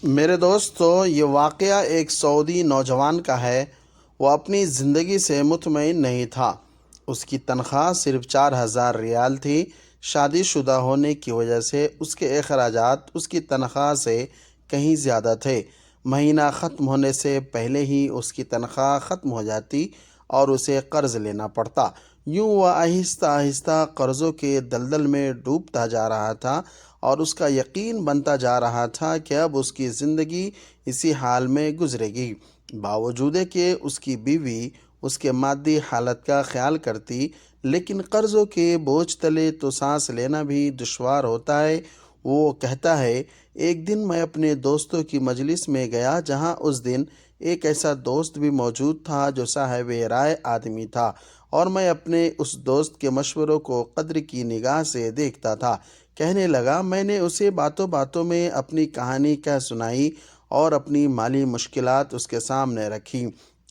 میرے دوستو، یہ واقعہ ایک سعودی نوجوان کا ہے۔ وہ اپنی زندگی سے مطمئن نہیں تھا۔ اس کی تنخواہ صرف 4,000 ریال تھی۔ شادی شدہ ہونے کی وجہ سے اس کے اخراجات اس کی تنخواہ سے کہیں زیادہ تھے۔ مہینہ ختم ہونے سے پہلے ہی اس کی تنخواہ ختم ہو جاتی اور اسے قرض لینا پڑتا۔ یوں وہ آہستہ آہستہ قرضوں کے دلدل میں ڈوبتا جا رہا تھا اور اس کا یقین بنتا جا رہا تھا کہ اب اس کی زندگی اسی حال میں گزرے گی۔ باوجود کہ اس کی بیوی اس کے مادی حالت کا خیال کرتی، لیکن قرضوں کے بوجھ تلے تو سانس لینا بھی دشوار ہوتا ہے۔ وہ کہتا ہے، ایک دن میں اپنے دوستوں کی مجلس میں گیا جہاں اس دن ایک ایسا دوست بھی موجود تھا جو صاحب رائے آدمی تھا، اور میں اپنے اس دوست کے مشوروں کو قدر کی نگاہ سے دیکھتا تھا۔ کہنے لگا، میں نے اسے باتوں باتوں میں اپنی کہانی کہہ سنائی اور اپنی مالی مشکلات اس کے سامنے رکھی۔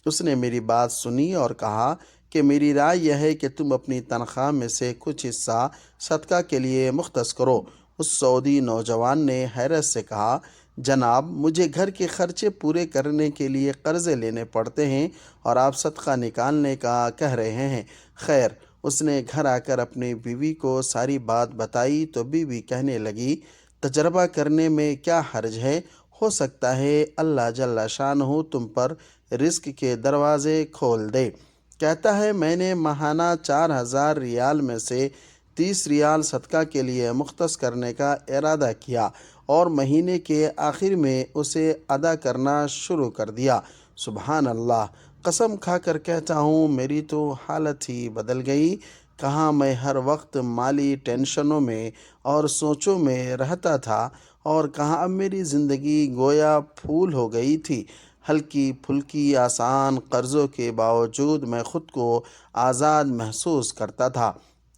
اس نے میری بات سنی اور کہا کہ میری رائے یہ ہے کہ تم اپنی تنخواہ میں سے کچھ حصہ صدقہ کے لیے مختص کرو۔ اس سعودی نوجوان نے حیرت سے کہا، جناب، مجھے گھر کے خرچے پورے کرنے کے لیے قرضے لینے پڑتے ہیں اور آپ صدقہ نکالنے کا کہہ رہے ہیں۔ خیر، اس نے گھر آ کر اپنی بیوی کو ساری بات بتائی تو بیوی کہنے لگی، تجربہ کرنے میں کیا حرج ہے؟ ہو سکتا ہے اللہ جل شانہ تم پر رزق کے دروازے کھول دے۔ کہتا ہے، میں نے ماہانہ 4,000 ریال میں سے 30 ریال صدقہ کے لیے مختص کرنے کا ارادہ کیا اور مہینے کے آخر میں اسے ادا کرنا شروع کر دیا۔ سبحان اللہ! قسم کھا کر کہتا ہوں، میری تو حالت ہی بدل گئی۔ کہاں میں ہر وقت مالی ٹینشنوں میں اور سوچوں میں رہتا تھا، اور کہاں اب میری زندگی گویا پھول ہو گئی تھی، ہلکی پھلکی آسان۔ قرضوں کے باوجود میں خود کو آزاد محسوس کرتا تھا۔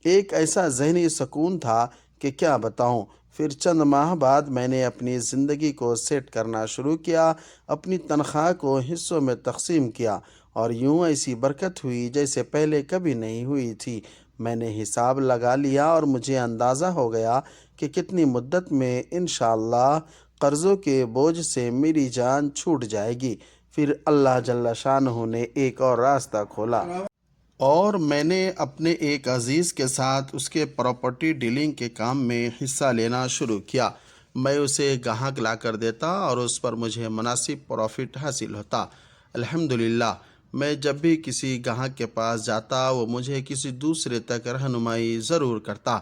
ایک ایسا ذہنی سکون تھا کہ کیا بتاؤں۔ پھر چند ماہ بعد میں نے اپنی زندگی کو سیٹ کرنا شروع کیا، اپنی تنخواہ کو حصوں میں تقسیم کیا، اور یوں ایسی برکت ہوئی جیسے پہلے کبھی نہیں ہوئی تھی۔ میں نے حساب لگا لیا اور مجھے اندازہ ہو گیا کہ کتنی مدت میں انشاءاللہ قرضوں کے بوجھ سے میری جان چھوٹ جائے گی۔ پھر اللہ جل شانہ نے ایک اور راستہ کھولا، اور میں نے اپنے ایک عزیز کے ساتھ اس کے پراپرٹی ڈیلنگ کے کام میں حصہ لینا شروع کیا۔ میں اسے گاہک لا کر دیتا اور اس پر مجھے مناسب پروفٹ حاصل ہوتا۔ الحمدللہ، میں جب بھی کسی گاہک کے پاس جاتا وہ مجھے کسی دوسرے تک رہنمائی ضرور کرتا۔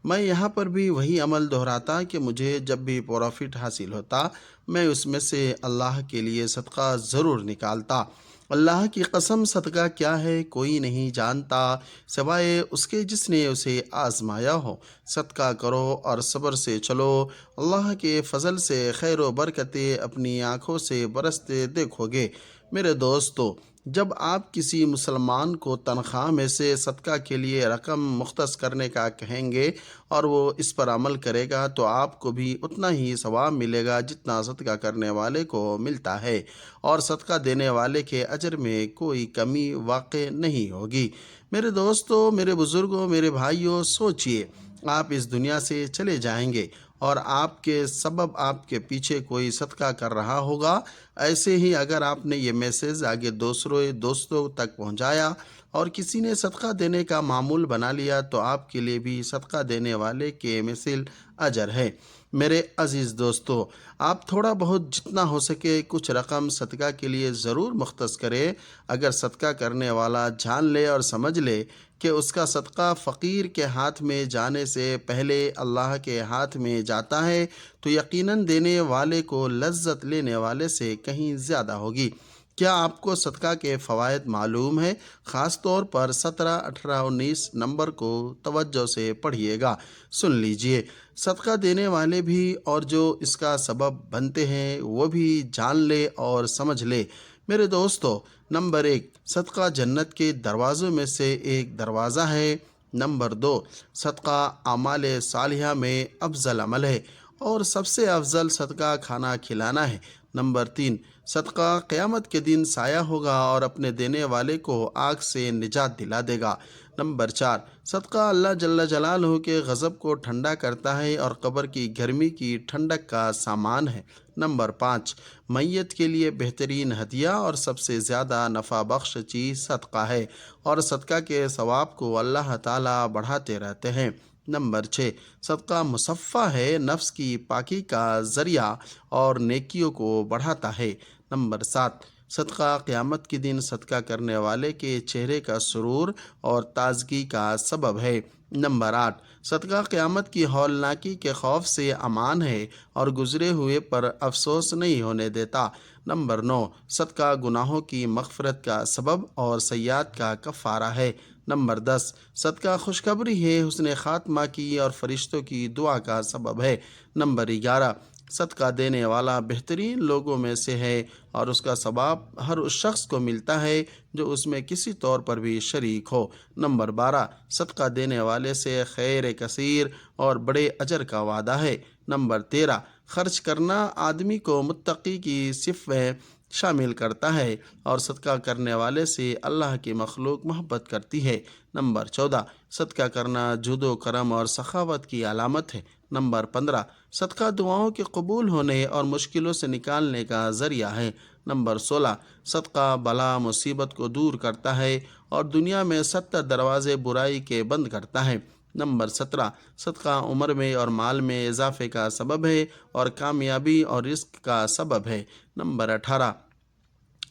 میں یہاں پر بھی وہی عمل دہراتا کہ مجھے جب بھی پروفٹ حاصل ہوتا میں اس میں سے اللہ کے لیے صدقہ ضرور نکالتا۔ اللہ کی قسم، صدقہ کیا ہے کوئی نہیں جانتا سوائے اس کے جس نے اسے آزمایا ہو۔ صدقہ کرو اور صبر سے چلو، اللہ کے فضل سے خیر و برکتیں اپنی آنکھوں سے برستے دیکھو گے۔ میرے دوستو، جب آپ کسی مسلمان کو تنخواہ میں سے صدقہ کے لیے رقم مختص کرنے کا کہیں گے اور وہ اس پر عمل کرے گا تو آپ کو بھی اتنا ہی ثواب ملے گا جتنا صدقہ کرنے والے کو ملتا ہے، اور صدقہ دینے والے کے اجر میں کوئی کمی واقع نہیں ہوگی۔ میرے دوستو، میرے بزرگوں، میرے بھائیوں، سوچئے، آپ اس دنیا سے چلے جائیں گے اور آپ کے سبب آپ کے پیچھے کوئی صدقہ کر رہا ہوگا۔ ایسے ہی اگر آپ نے یہ میسیج آگے دوستوں تک پہنچایا اور کسی نے صدقہ دینے کا معمول بنا لیا تو آپ کے لیے بھی صدقہ دینے والے کے مثل اجر ہے۔ میرے عزیز دوستو، آپ تھوڑا بہت جتنا ہو سکے کچھ رقم صدقہ کے لیے ضرور مختص کرے۔ اگر صدقہ کرنے والا جان لے اور سمجھ لے کہ اس کا صدقہ فقیر کے ہاتھ میں جانے سے پہلے اللہ کے ہاتھ میں جاتا ہے تو یقیناً دینے والے کو لذت لینے والے سے کہیں زیادہ ہوگی۔ کیا آپ کو صدقہ کے فوائد معلوم ہے؟ خاص طور پر 17، 18، 19 نمبر کو توجہ سے پڑھیے گا، سن لیجئے۔ صدقہ دینے والے بھی اور جو اس کا سبب بنتے ہیں وہ بھی جان لے اور سمجھ لے۔ میرے دوستو، نمبر 1، صدقہ جنت کے دروازوں میں سے ایک دروازہ ہے۔ نمبر 2، صدقہ اعمال صالحہ میں افضل عمل ہے اور سب سے افضل صدقہ کھانا کھلانا ہے۔ نمبر 3، صدقہ قیامت کے دن سایہ ہوگا اور اپنے دینے والے کو آگ سے نجات دلا دے گا۔ نمبر 4، صدقہ اللہ جل جلالہ کے غضب کو ٹھنڈا کرتا ہے اور قبر کی گرمی کی ٹھنڈک کا سامان ہے۔ نمبر 5، میت کے لیے بہترین ہدیہ اور سب سے زیادہ نفع بخش چیز صدقہ ہے، اور صدقہ کے ثواب کو اللہ تعالیٰ بڑھاتے رہتے ہیں۔ نمبر 6، صدقہ مصفہ ہے، نفس کی پاکی کا ذریعہ اور نیکیوں کو بڑھاتا ہے۔ نمبر 7، صدقہ قیامت کے دن صدقہ کرنے والے کے چہرے کا سرور اور تازگی کا سبب ہے۔ نمبر 8، صدقہ قیامت کی ہولناکی کے خوف سے امان ہے اور گزرے ہوئے پر افسوس نہیں ہونے دیتا۔ نمبر 9، صدقہ گناہوں کی مغفرت کا سبب اور سیئات کا کفارہ ہے۔ نمبر 10، صدقہ خوشخبری ہے، حسن خاتمہ کی اور فرشتوں کی دعا کا سبب ہے۔ نمبر 11، صدقہ دینے والا بہترین لوگوں میں سے ہے اور اس کا ثواب ہر اس شخص کو ملتا ہے جو اس میں کسی طور پر بھی شریک ہو۔ نمبر 12، صدقہ دینے والے سے خیر کثیر اور بڑے اجر کا وعدہ ہے۔ نمبر 13، خرچ کرنا آدمی کو متقی کی صف میں شامل کرتا ہے اور صدقہ کرنے والے سے اللہ کی مخلوق محبت کرتی ہے۔ نمبر 14، صدقہ کرنا جود و کرم اور سخاوت کی علامت ہے۔ نمبر 15، صدقہ دعاؤں کے قبول ہونے اور مشکلوں سے نکالنے کا ذریعہ ہے۔ نمبر 16، صدقہ بلا مصیبت کو دور کرتا ہے اور دنیا میں 70 دروازے برائی کے بند کرتا ہے۔ نمبر 17، صدقہ عمر میں اور مال میں اضافے کا سبب ہے اور کامیابی اور رزق کا سبب ہے۔ نمبر 18،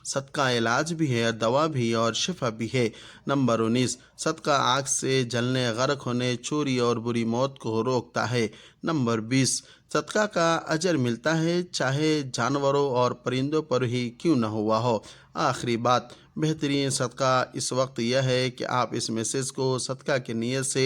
صدقہ علاج بھی ہے، دوا بھی اور شفا بھی ہے۔ نمبر 19، صدقہ آگ سے جلنے، غرق ہونے، چوری اور بری موت کو روکتا ہے۔ نمبر 20، صدقہ کا اجر ملتا ہے چاہے جانوروں اور پرندوں پر ہی کیوں نہ ہوا ہو۔ آخری بات، بہترین صدقہ اس وقت یہ ہے کہ آپ اس میسیج کو صدقہ کی نیت سے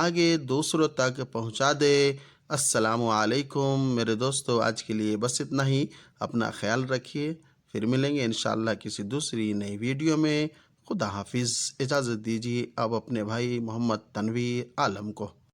آگے دوسروں تک پہنچا دیں۔ السلام علیکم میرے دوستو، آج کے لیے بس اتنا ہی۔ اپنا خیال رکھیے، پھر ملیں گے انشاءاللہ کسی دوسری نئی ویڈیو میں۔ خدا حافظ، اجازت دیجیے اب اپنے بھائی محمد تنویر عالم کو۔